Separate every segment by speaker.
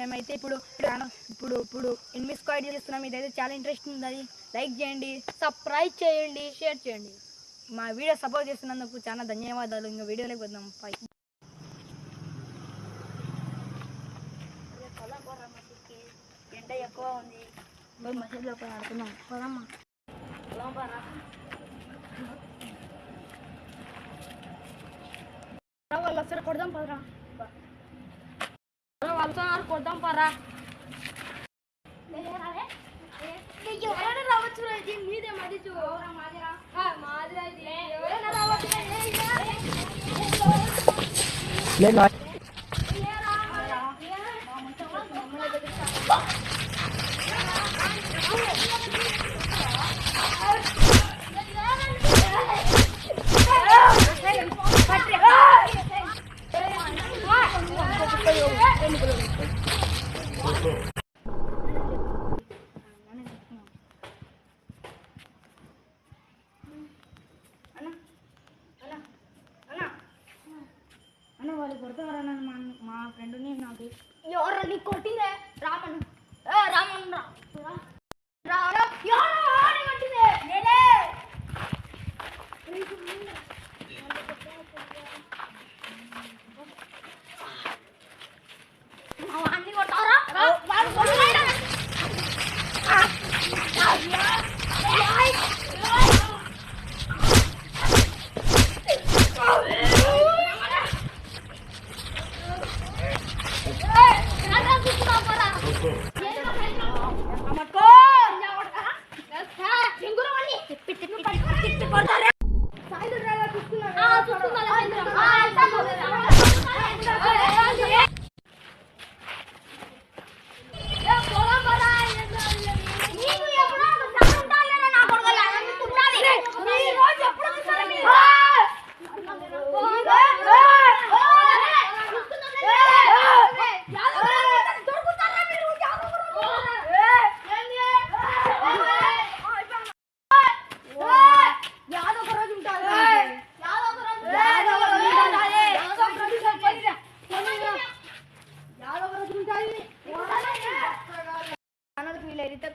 Speaker 1: మేమైతే ఇప్పుడు ఇప్పుడు ఇప్పుడు ఎనిమిది స్క్వాడ్ చేస్తున్నాం. ఇదైతే చాలా ఇంట్రెస్టింగ్ ఉంది. లైక్ చేయండి, సబ్స్క్రైబ్ చేయండి, షేర్ చేయండి. మా వీడియో సపోర్ట్ చేస్తున్నందుకు చాలా ధన్యవాదాలు. ఇంకా వీడియోలోకి వద్దాం. ఎండ ఎక్కువ ఉంది. మసీదులో పోయి ఆడుతున్నాం. పోదమ్మా, వాళ్ళు వస్తారు, కొడదాం పదరా. వాళ్ళతో కొడదాం పరా. రావచ్చు మీదే మది వాళ్ళు కొడతారా మా ఫ్రెండ్ని. నాకు ఎవరు నీ కొట్టిందే? రామన్ రామన్ కొట్టిందే నేనే. అన్ని కొట్టారా?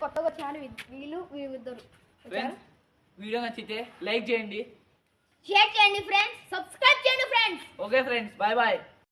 Speaker 1: కొత్తగా వచ్చిన వీళ్ళిద్దరు.
Speaker 2: వీడియో నచ్చితే లైక్ చేయండి,
Speaker 1: షేర్ చేయండి ఫ్రెండ్స్, సబ్స్క్రైబ్ చేయండి friends.
Speaker 2: Okay friends, bye bye.